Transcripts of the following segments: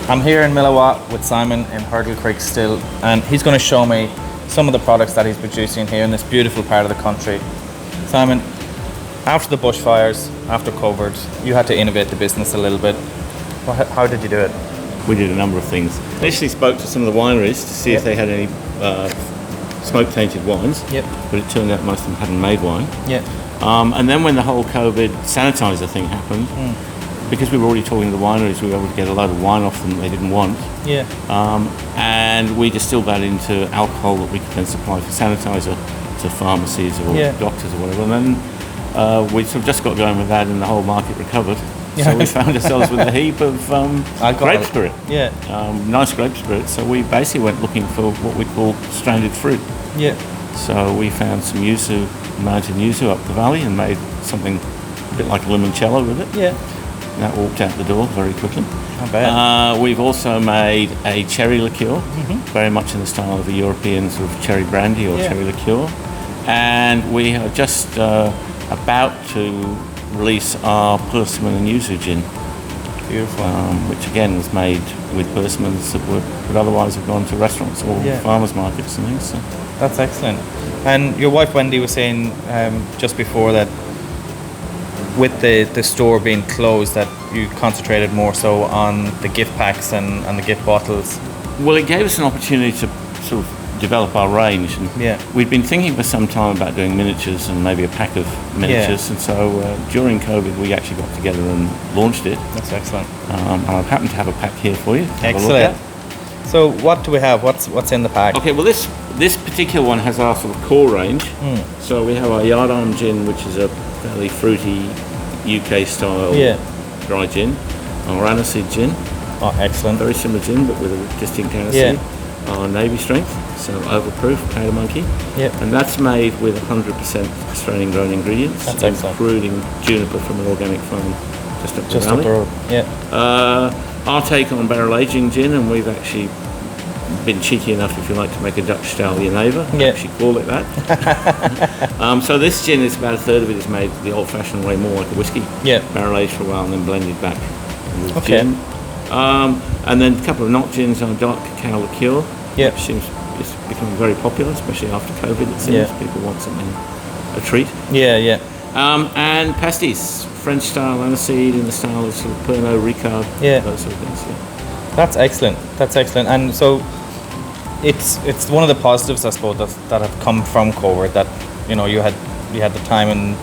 I'm here in Milawa with Simon in Hurdle Creek still, and he's going to show me some of the products that he's producing here in this beautiful part of the country. Simon, after the bushfires, after COVID, you had to innovate the business a little bit. How did you do it? We did a number of things. Initially spoke to some of the wineries to see if they had any smoke-tainted wines, but it turned out most of them hadn't made wine. And then when the whole COVID sanitizer thing happened, because we were already talking to the wineries, we were able to get a load of wine off them they didn't want. And we distilled that into alcohol that we could then supply for sanitizer to pharmacies or doctors or whatever. And then we sort of just got going with that, and the whole market recovered. So we found ourselves with a heap of grape spirit. Nice grape spirit. So we basically went looking for what we call stranded fruit. So we found some yuzu, mountain yuzu up the valley, and made something a bit like a limoncello with it. And that walked out the door very quickly. Not bad. We've also made a cherry liqueur, very much in the style of a European sort of cherry brandy or cherry liqueur. And we are just about to release our persimmon and yuzu gin. Beautiful. Which again was made with persimmons that would otherwise have gone to restaurants or farmers markets and things. So. That's excellent. And your wife Wendy was saying just before that with the store being closed that you concentrated more so on the gift packs and the gift bottles. Well, it gave us an opportunity to sort of develop our range, and we'd been thinking for some time about doing miniatures and maybe a pack of miniatures, and so during COVID we actually got together and launched it. That's excellent. And I happen to have a pack here for you. Excellent. So what do we have? What's in the pack? Okay, well this particular one has our sort of core range. So we have our Yardarm gin, which is a fairly fruity UK style dry gin. Our aniseed gin. Oh, excellent. Very similar gin, but with a distinct aniseed. Our Navy strength, so overproof, powder monkey. And that's made with 100% Australian grown ingredients, including juniper from an organic farm just up the valley. Up the road. Our take on barrel aging gin, and we've actually been cheeky enough, if you like, to make a Dutch style Jenever. Actually call it that. So this gin is about a third of it is made the old-fashioned way, more like a whiskey. Barrel aged for a while and then blended back with gin. And then a couple of knot gins on dark cacao liqueur, which seems is becoming very popular, especially after COVID. It seems people want something, a treat. And pasties, French style aniseed in the style of sort of Pernod Ricard, those sort of things. That's excellent. That's excellent. And so it's one of the positives, I suppose, that have come from COVID, that you had the time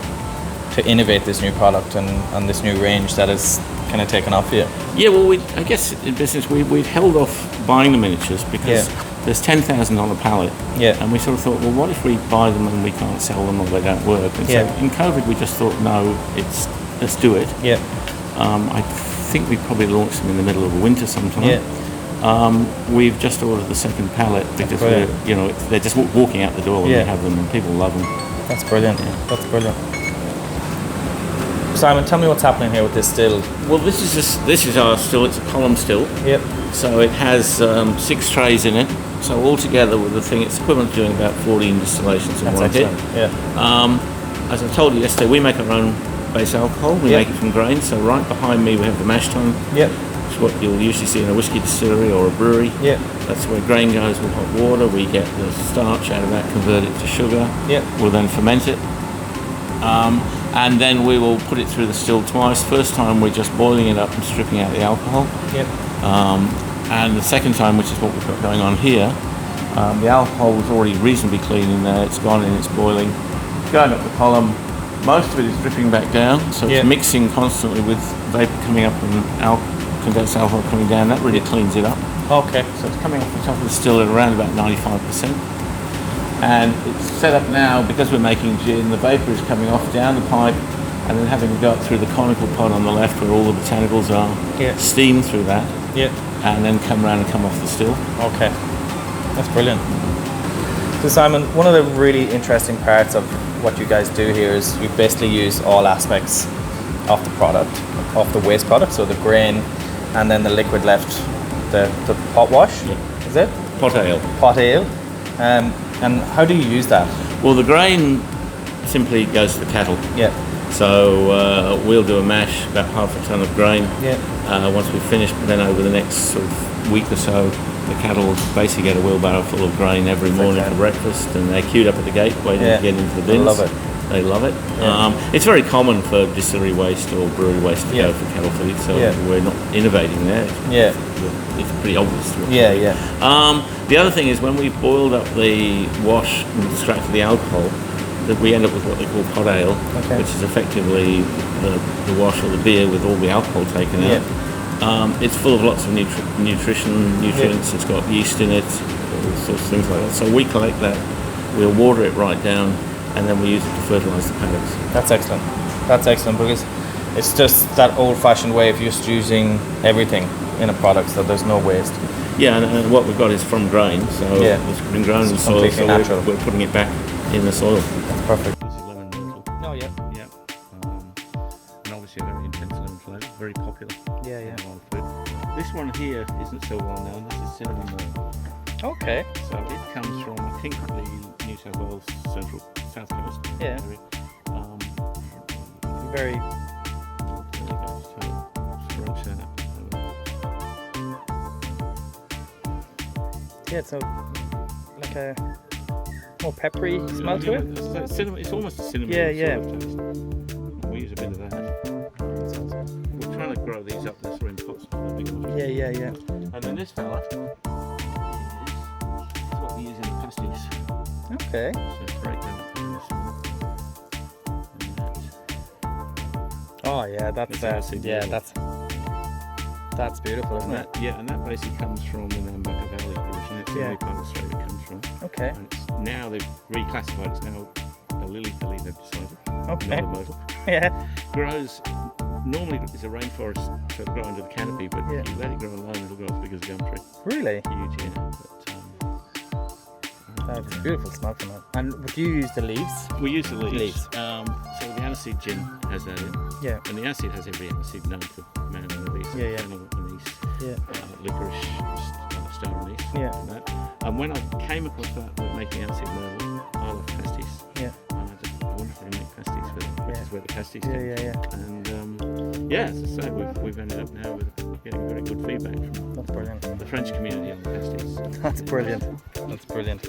to innovate this new product and this new range that is kind of taken off here. Well, I guess in business we'd held off buying the miniatures because there's 10,000 on a pallet, and we sort of thought, well, what if we buy them and we can't sell them or they don't work? And so in COVID we just thought, no, let's do it. I think we probably launched them in the middle of the winter sometime. We've just ordered the second pallet because they're just walking out the door when we have them, and people love them. That's brilliant. That's brilliant. Simon, tell me what's happening here with this still. Well, this is our still. It's a column still. So it has 6 trays in it. So altogether with the thing, it's equivalent to doing about 14 distillations in one hit. As I told you yesterday, we make our own base alcohol. We make it from grain. So right behind me we have the mash tun. It's what you'll usually see in a whiskey distillery or a brewery. That's where grain goes with hot water. We get the starch out of that, convert it to sugar. We'll then ferment it. And then we will put it through the still twice. First time we're just boiling it up and stripping out the alcohol. And the second time, which is what we've got going on here, the alcohol was already reasonably clean in there. It's gone in, it's boiling. It's going up the column. Most of it is dripping back down, so it's mixing constantly with vapour coming up and condensed alcohol coming down. That really cleans it up. So it's coming off the top of the still at around about 95%. And it's set up now, because we're making gin, the vapour is coming off down the pipe and then having to go up through the conical pod on the left where all the botanicals are, steam through that, and then come around and come off the still. That's brilliant. So Simon, one of the really interesting parts of what you guys do here is you basically use all aspects of the product, of the waste product, so the grain and then the liquid left, the pot wash, is it? Pot ale. Pot ale. And how do you use that? Well, the grain simply goes to the cattle. So we'll do a mash, about half a tonne of grain. Yeah. Once we've finished, but then over the next sort of week or so, the cattle basically get a wheelbarrow full of grain every morning for breakfast, and they're queued up at the gate waiting to get into the bins. I love it. They love it. Yeah. It's very common for distillery waste or brewery waste to go for cattle feed, so we're not innovating there. It's pretty obvious. The other thing is when we've boiled up the wash and extracted the alcohol, that we end up with what they call pot ale, which is effectively the wash or the beer with all the alcohol taken out. It's full of lots of nutrients. It's got yeast in it, all sorts of things like that. So we collect that, we'll water it right down, and then we use it to fertilise the paddocks. That's excellent. That's excellent, because it's just that old-fashioned way of just using everything in a product, so there's no waste. Yeah, and what we've got is from grain, so it's been grown in the soil, so we're putting it back in the soil. That's perfect. This is lemon myrtle. Oh, yeah. Yeah. And obviously a very intense lemon flavour, very popular. Yeah. This one here isn't so well known. This is cinnamon myrtle. Okay. So it comes from, I think, the New South Wales south coast area. Very. Yeah, so like a more peppery smell to it. It's almost a cinnamon sort of taste. We use a bit of that. We're trying to grow these up. They're in pots. Yeah. And then this fella is what we use in the pasties. Okay. So break that up in this one. Oh yeah, that's beautiful, isn't it? Yeah, and that basically comes from the Nambucca Valley region. It's the only part of Australia it comes from. Okay. And now they've reclassified. It's now a lily they've decided. Okay. Not a myrtle. Yeah. Grows. Normally it's a rainforest, so it'll grow under the canopy, but if you let it grow alone, it'll grow as big as a gum tree. Really? Huge, yeah. It's beautiful smell from it. And would you use the leaves? We use the leaves. So the aniseed gin has that in. Yeah. And the aniseed has every aniseed known to man and the leaves. Fennel anise, licorice, star anise. Yeah. And that. And when I came across that with making aniseed myrtle, I love pasties. Yeah. And I wonder if they make pasties with it, which is where the pasties come. Yeah. And as I say, we've ended up now with getting very good feedback from That's brilliant. the French community on the pasties. That's brilliant. That's brilliant.